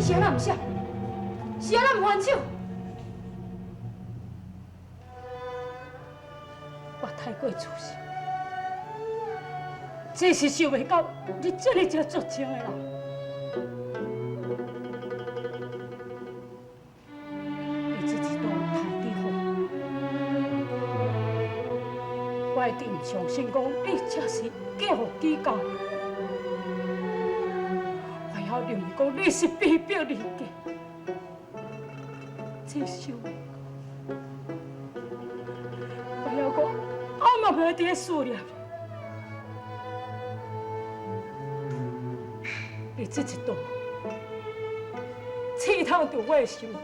是安那唔写，是安那唔还手。我太过自私，这是想袂到你这么只绝情的人。你这一段太得好，我一定唔相信讲你这是嫁予姬家。我要认为讲你是被逼离家，这想袂到。我要讲，我嘛袂伫思念你。你这一段，刺痛着我的心肝，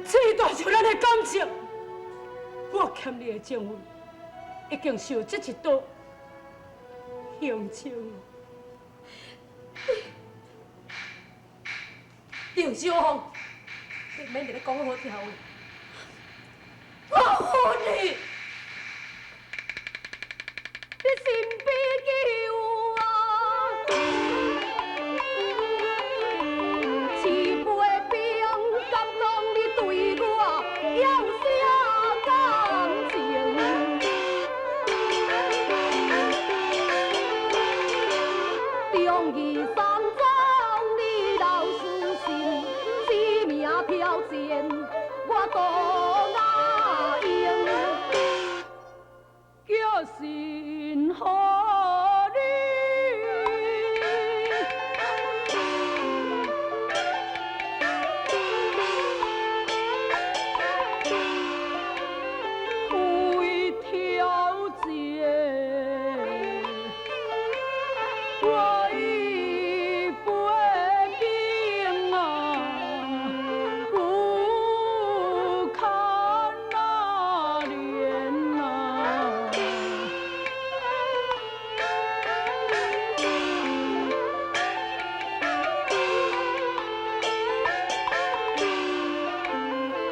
刺断着咱的感情。我欠你的情分，已经受这一刀刑情了。郑小凤，你免在咧讲好听话。我恨你，你心悲救啊！慈悲兵，敢讲你对我有啥感情？忠义三章，你老死心，性命飘前，我多哪用？叫心何你？为条件，我已背兵啊，不堪那怜啊！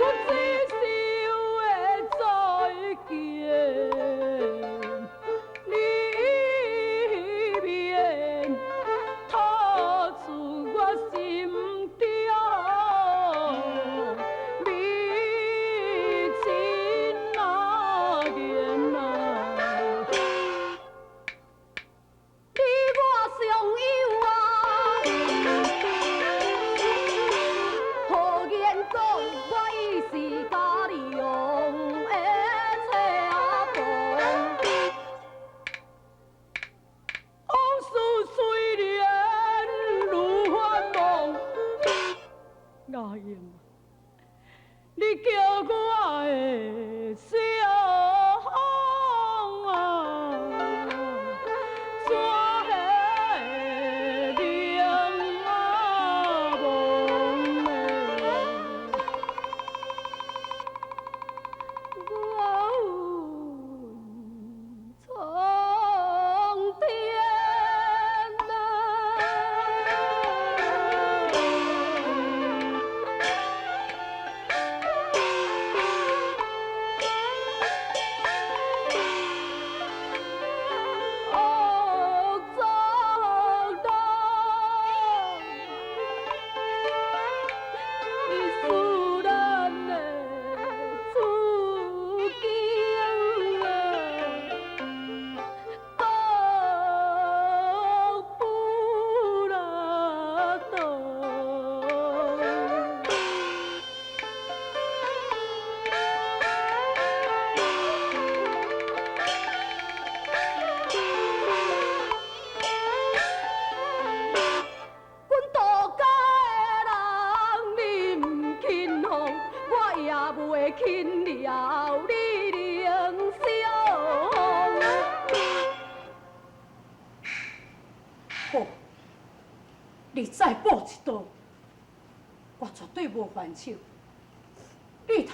我只想的再见，你面掏出我心中你情那言啊！你我相友啊，何言讲我已是家里用的车房，往事虽然如幻梦，阿英啊，你叫我的小风啊！怎会令我忘了？我恨苍天恶作东，你使咱的处境啊，得不了得。阮杜家的人，你唔轻放，我也袂轻了你凌霄。好，你再补一刀，我绝对无还手。你睇，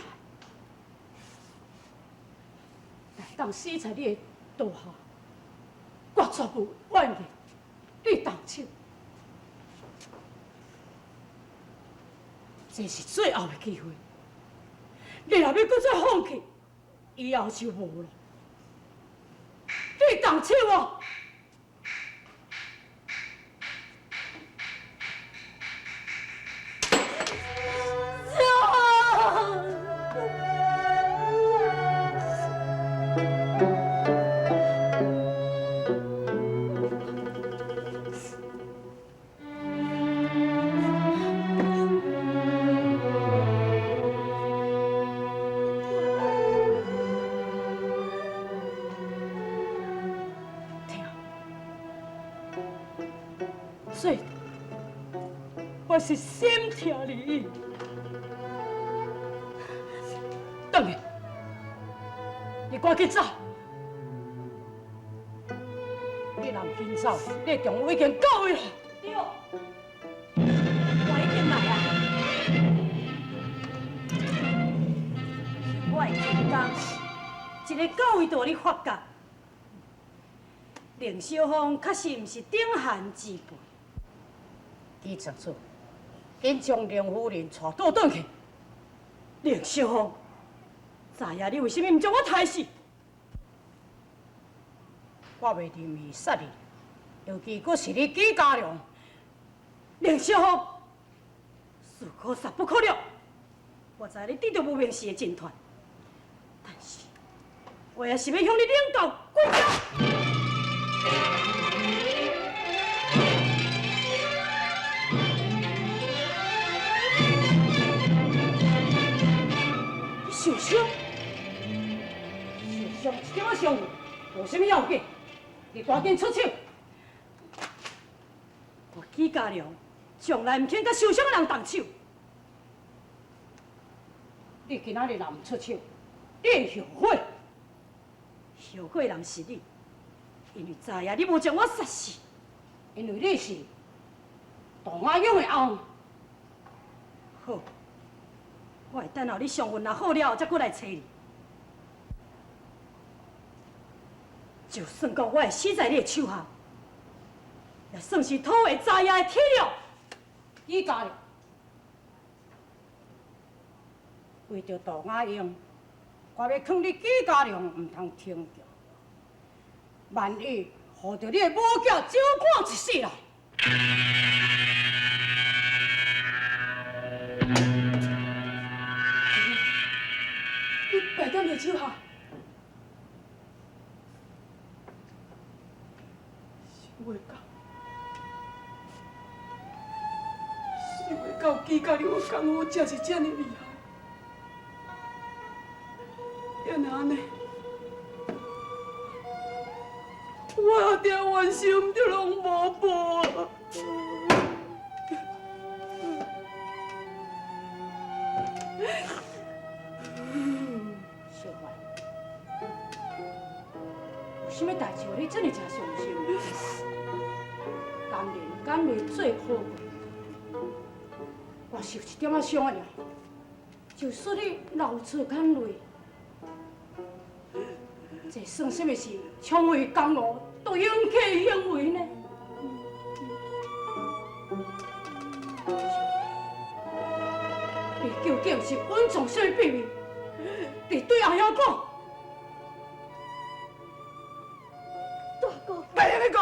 但当死在你的刀下，我绝无怨言。你动手。这是最后的机会，你若要搁再放弃，以后就无了。你动手哦！我是心疼你。等下，你赶紧走。你若唔紧走，你中午已经到位了。对，我已经来啊。我的天公，一个到位就互你发觉，凌小凤确实毋是顶闲之辈。记清楚，紧将凌夫人带倒转去。凌小凤，昨夜你为什么毋将我杀死？我袂任意杀你，尤其佫是你纪家良。凌小凤，是可杀不可了。我知你得到无名氏的真传，但是我也是要向你领导跪下。受伤？受伤一点仔伤，无什么要紧。你赶紧出手！我纪家良从来唔肯甲受伤的人动手。你今仔日若唔出手，你会后悔。后悔的人是你，因为昨夜你无将我杀死。因为你是唐阿勇的翁。好，我会等候你上运若好了后，才过来找你。就算讲我会死在你的手下，也算是讨回昨夜的体谅。纪家良，为着唐阿勇，我要劝你纪家良唔通听着。万一害着你的母囝少看一世人。你败在你手下，想袂到，想袂到纪家良的功夫真是这么厉害。要那安尼，我定完心就拢无报啊！小环，有啥物代志互你这么真伤心？甘愿眼泪最好过，我受一点仔伤尔，就算你流出眼泪，这算什么是抢为公路都勇气行为呢？你究竟是隐藏什么秘密？你对阿兄讲，大哥，别安尼讲。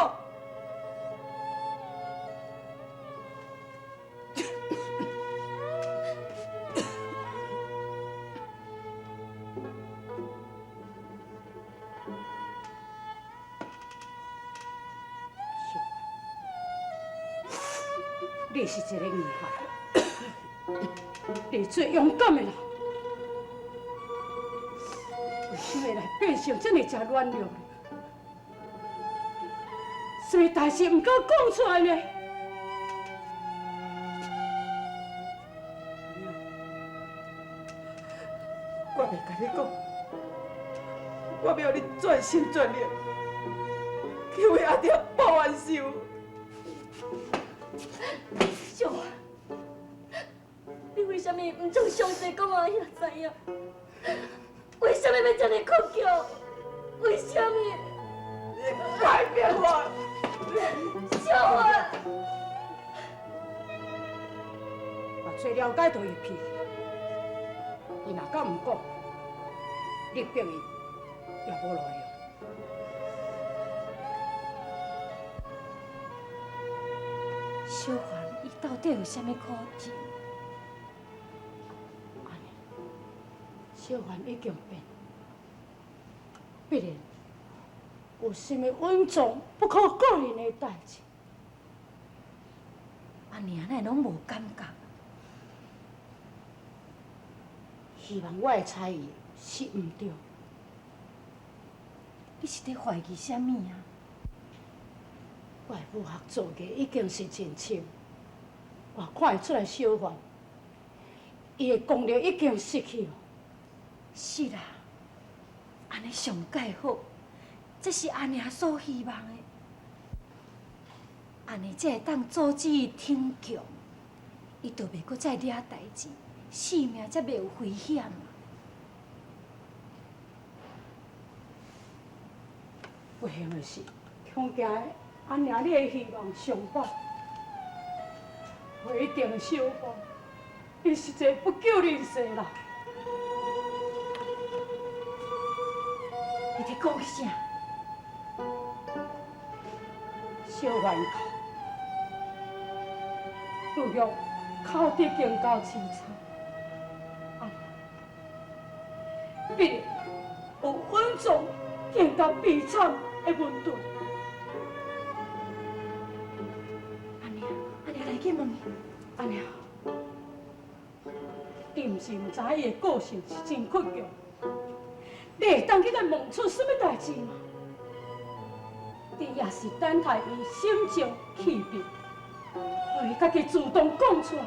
你是一个女孩，你最勇敢的人。为什么来变成这么真软弱呢？什么代志唔敢讲出来呢？我袂甲你讲，我要你全心全力，去为阿爹报完仇。小华，你为什么唔将详细讲阿兄知影？为什么要这么哭叫？为什么？改变我，小华。我最了解到伊脾气，伊若敢唔讲，你逼伊也无路用。小环，伊到底有啥物苦情？安尼，小环已经变，必然有啥物稳重不可告人的代志。安尼安尼拢无感觉。希望我的猜疑是唔对。你是在怀疑啥物啊？我的武学造诣已经是真深，我看会出来小凡，伊的功力已经失去了。是啦，安尼上介好，这是阿娘所希望的。安尼才会当阻止伊挺强，伊就袂搁再惹代志，性命才袂有危险嘛。不幸的是，恐惊阿娘你的希望上半，不一定小凡，伊实在不救人世啦。你在讲啥？小凡口，杜玉口底更较凄惨，必然有稳重更较悲惨的问题。阿娘来去问伊。阿娘，你毋是毋知伊的个性是真倔强，你会当去甲问出什么代志吗？你也是等待伊心情起变，互伊家己主动讲出来。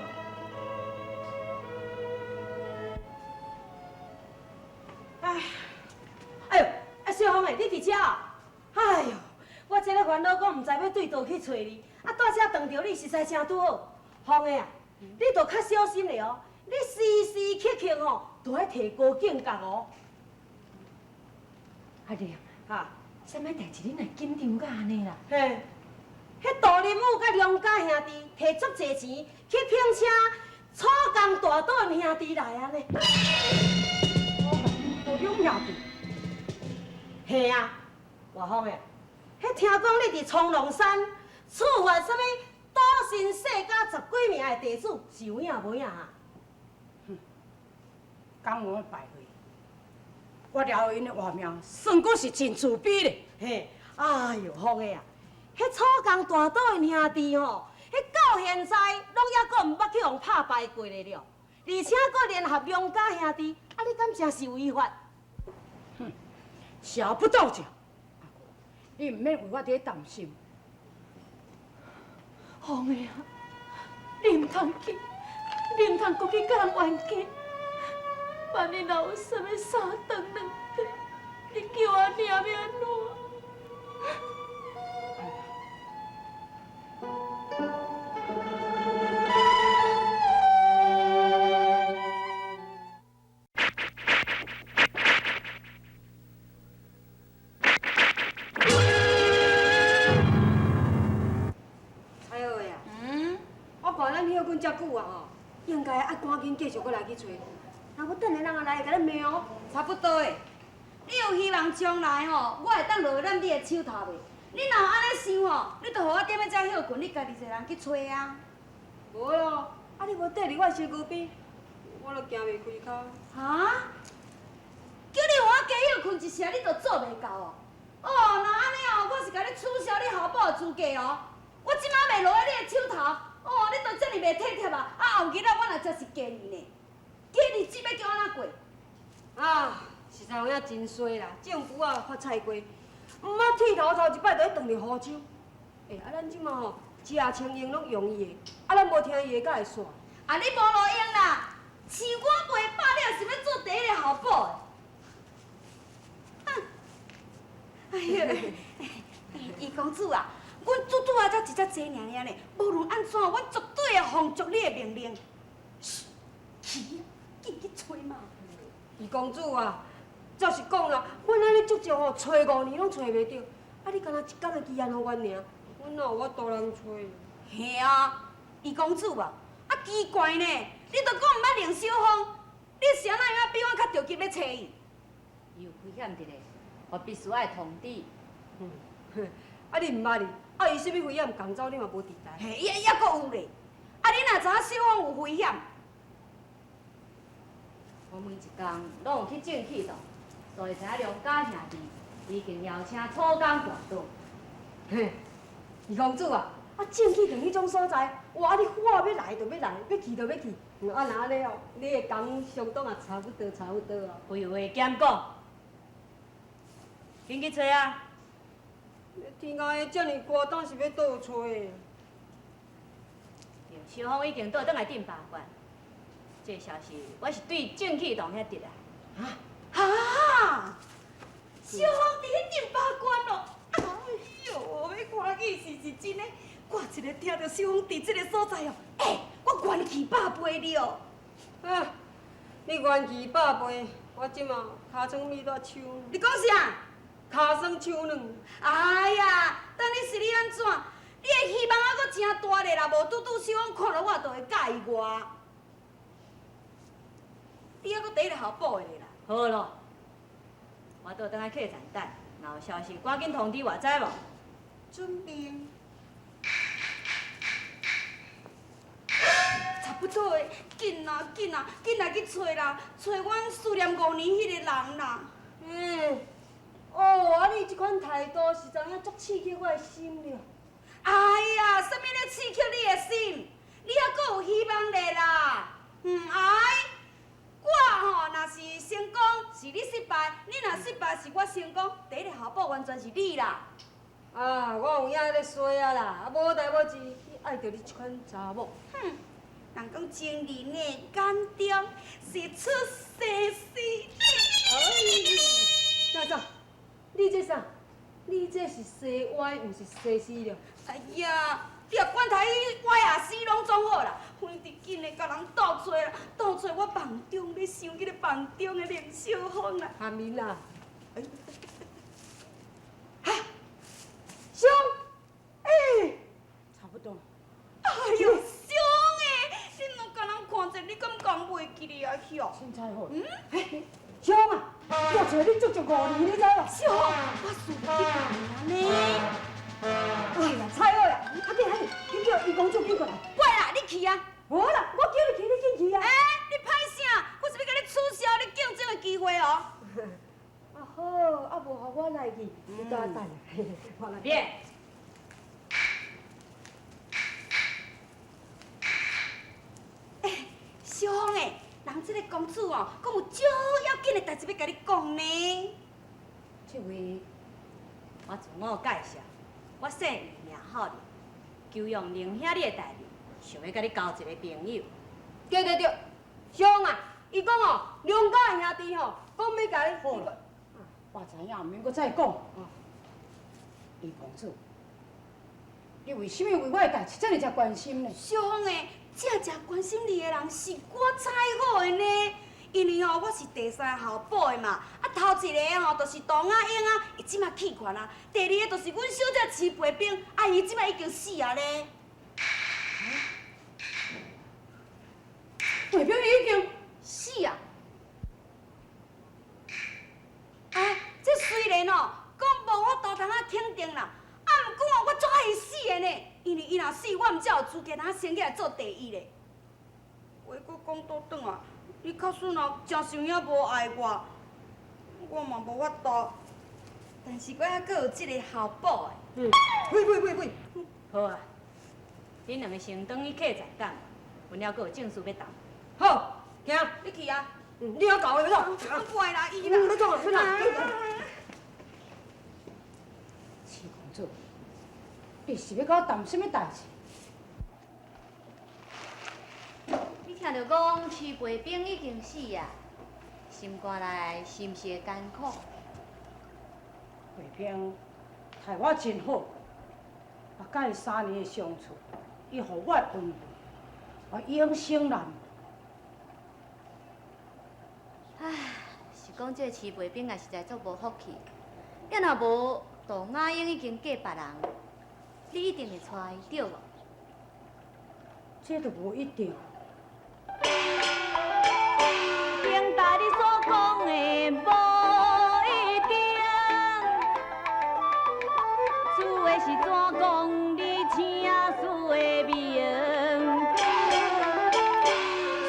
哎呦，小芳诶，你伫遮啊？哎呦，我这个烦恼讲，毋知要对倒去找你，啊，带遮撞着你，实在真拄好。芳诶啊，你着较小心咧哦，你时时刻刻吼，都爱提高警觉哦。阿娘，哈，啥物代志你若紧张甲安尼啦？嘿，迄杜林武甲梁家兄弟摕足济钱去聘请楚江大岛的兄弟来安尼。我有兄弟，嘿啊，外芳诶，迄听讲你伫苍龙山处罚什物岛神世家10几名的弟子，是有影无影啊？讲我败类，我了因的活命，算阁是真自卑咧。嘿，哎呦，芳诶啊，迄楚江大岛的兄弟吼，迄到现在拢还阁毋捌去互拍败过咧了，而且阁联合梁家兄弟，啊，你敢真是违法？小不到家，你毋免为我伫担心。芳诶啊，你毋通去，你毋通搁去甲人冤家。万一若有啥物三顿两顿，你叫阿娘要安怎？哎呦呀！我看咱休困遮久啊吼，应该爱赶紧继续过来去找。若要等下人啊来，甲咱骂哦。差不多诶。你有希望将来吼，我会当落咱你的手头袂？你若有安尼想吼，你着互我踮咧遮休困，你家己一个人去找啊。无咯，啊你无缀伫我身躯边，我都行袂开口。哈？叫你互我加休困一下，你着做袂到哦。哦，若安尼哦，我是甲你取消你后补的资格哦。我即马袂落喺你的手头，哦，你着遮尔袂体贴啊！啊，后日啊，我若真是加你呢，加你即要叫安怎过？啊，实在有影真衰啦，政府啊发菜过，毋捌剃头头一摆就去断着福州。啊咱即马吼，食清用拢用伊的，啊咱无听伊的，敢会煞？啊，你无路用啦！是我袂饱，你也是要做第一个后补的。哼！哎呀，姨公主啊，阮拄拄啊才一只鸡尔呢，无论安怎，阮绝对会奉足你的命令。嘘，去啊，紧去找嘛。二公主啊，照是讲啦，阮安尼足足吼，找5年拢找袂着，啊你敢若一工的期限互阮尔，阮哪有法度人找？嘿啊，姨公主啊，啊奇怪呢，你都讲毋捌冷小风，你是安怎样比我较着急要找伊？有危险伫咧，我必须爱通知。啊你毋捌哩？啊伊什么危险共走，你嘛无伫台。嘿，也阁有咧，啊你若知影小风有危险？我每一工拢有去证去咯，所以知影梁家兄弟已经邀请楚江大岛。嘿，二公主啊，啊正去等迄种所在，哇！你话要来就要来，要去就要去。啊那安尼哦，你的工相当也差不多啊。废话减讲，紧去找啊！天涯遮尔寒，当是要倒找的。对，小芳已经倒转来顶八关，这消息我是对正气堂遐得来。哈！小芳伫迄顶八关咯。哎呦，要欢喜是真的。我一个听到小芳伫这个所在哦，我元气百倍了。啊，你元气百倍，我即马尻川米大手，你讲啥？尻川手软。哎呀，等你是你安怎？你的希望还阁真大咧啦，无拄拄小芳看到我，就会介意我。你还阁第一个校补的咧啦。好咯，我倒转来客栈等，若有消息赶紧通知我，知无？准备。差不多的，紧啦紧啦，紧来去找啦，找阮思念5年迄个人啦。啊你即款态度实在影足刺激我的心了。哎呀，啥物咧刺激你的心？你还阁有希望咧啦？我吼若是成功，是你失败；你若失败，是我成功。第一个校补完全是你啦。啊，我有影咧说啊啦，无代无志，你爱着你即款查某。人讲情人的眼中是出西施。啥？你这啥？你这是西歪，毋是西施了。哎呀，你若管他伊歪啊死拢总好啦，反正紧的甲人斗找啦，斗找我梦中咧想迄个梦中的连小芳啦。阿明啊，兄，差不多。哎呦，小诶，你若甲人看者，你敢讲袂记哩啊？晓？凊彩好。兄啊，我找你足足5年，你知无？小芳，我输你去你呢？哎呀，菜好呀！紧叫伊公主叫过来。喂啦，你去啊！无啦，我叫你去，你紧去啊。你歹啥？我是要甲你取消你竞争的机会哦。啊好，啊无互我来去，你等我等。我来。别。小芳诶，人这个公主哦，阁有足要紧的代志要甲你讲呢。这位我自我介绍，我姓余名浩利，求用宁兄你的代理，想要甲你交一个朋友。对，兄啊，伊讲哦，两家兄弟吼，讲要甲你。好啦，我知影，毋免搁再讲。李公主，你为什么为我的代志这么关心呢？小芳诶，正关心你的人是我猜好的呢。因为哦，我是第3校补的嘛，头一个吼就是唐阿英啊，伊即马气悬啊；第2个就是阮小姐徐培冰，伊即马已经死啊咧。培冰已经死啊！这虽然哦讲无我大同肯定啦，毋过哦我足爱伊死的呢，因为伊若死，我毋才有资格升起来做第1咧。话搁讲倒转啊！你确实若真想遐无爱我，我嘛无法度。但是我还阁有即个校补的。喂，好啊，恁两个先转去客栈等，阮了阁有正事要谈。好，行，你去啊！你要搞的要走。怪啦，伊啦。要走，七公主，你是要甲我谈什么代志？你听到讲徐培冰已经死啊，心肝内是毋是会艰苦？培冰待我真好，我甲伊3年的相处，伊予我恩惠，我永生难忘。唉，是讲这徐培冰也实在足无福气。要若无唐阿英已经嫁别人，你一定会娶伊，对无？这都无一定。明白你所讲的无一定，主的是怎讲你请事的名？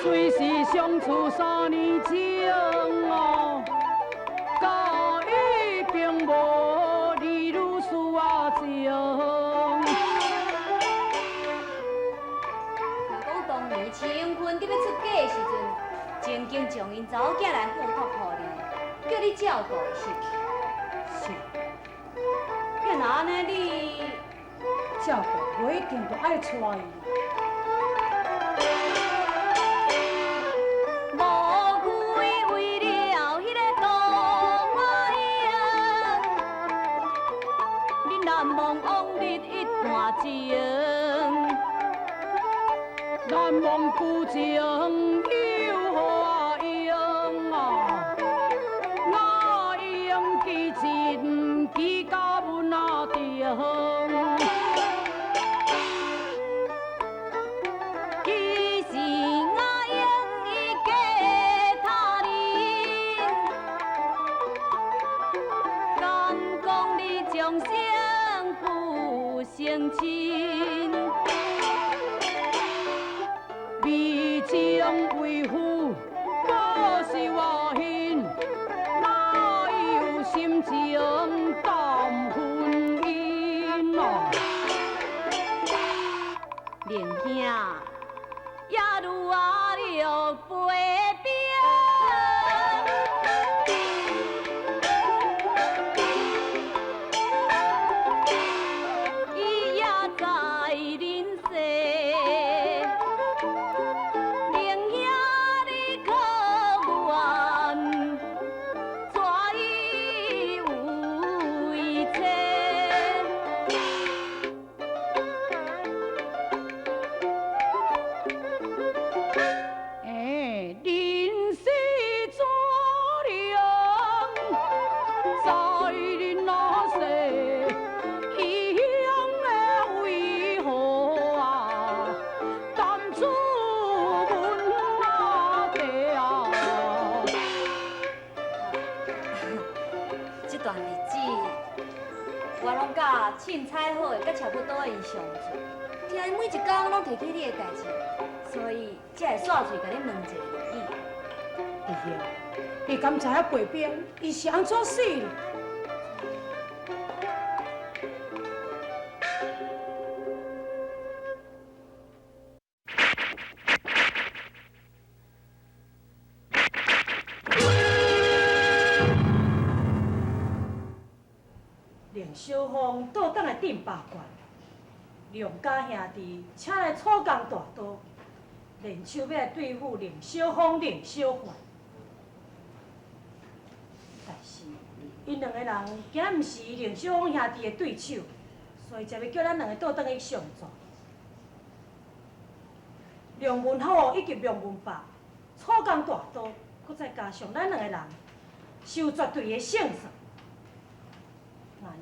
虽是相处3年情哦，交伊并无你如此啊情。若讲当年青坤伫要出嫁的时阵，曾经将因查某囝来付托互你，叫你照顾的是。是，要若安尼你，照顾无一定就爱娶伊。愿望故情有花影啊，我用其情记到阮阿定。其实我用伊假他人，敢讲你终生不成亲。为情为夫，我是外兄，哪有心情谈婚姻啊？连兄也如阿了陪兵，伊也在人世。凊彩好的，甲差不多的相处，听伊每一工拢提起你的代志，所以才会煞嘴甲你问一个而已。弟兄，你敢知影陪兵伊是安怎死的？凌小凤倒转来顶八关，梁家兄弟请来楚江大刀，联手要来对付凌小凤、凌小环。但是，因两个人竟然毋是凌小凤兄弟的对手，所以才要叫咱两个倒转去相助。梁文虎以及梁文霸、楚江大刀，搁再加上咱两个人，是有绝对的胜算。阿娘，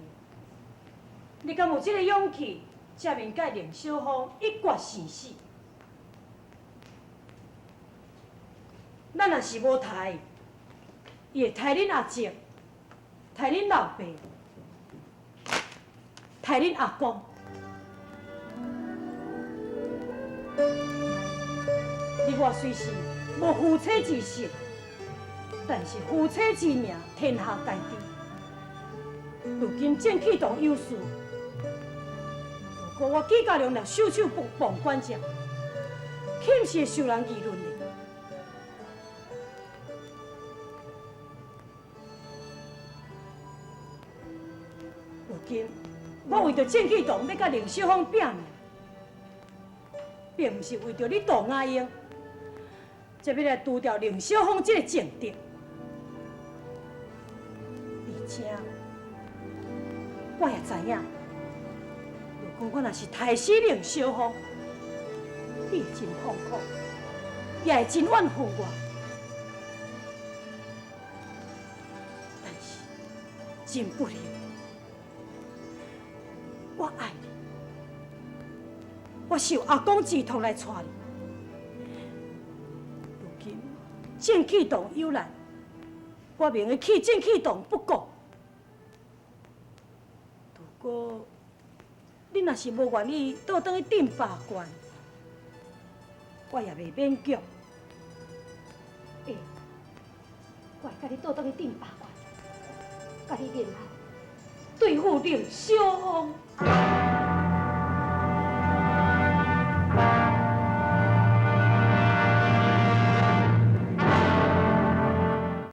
你敢有这个勇气，正面甲凌小凤一决生死？咱若是无杀，伊会杀恁阿叔，杀恁老爸，杀恁阿公。你我虽是无夫妻之实，但是夫妻之命，天下大地。如今郑启栋有事，如果我纪家良若袖手旁观者，岂是会受人议论的？如今我为着郑启栋要甲凌小凤拼命，并毋是为着你杜雅英，才要来除掉凌小凤这个政敌，而且。我也知影，如果我若是杀死凌小凤，你会真痛苦，也会真怨恨我。但是真不幸，我爱你，我受阿公之托来带你。如今郑启栋有难，我明会弃郑启栋不顾。不过，你若是无愿意倒转去顶八关，我也袂勉强。我会甲你倒转去顶八关，甲你联合对付凌小凤。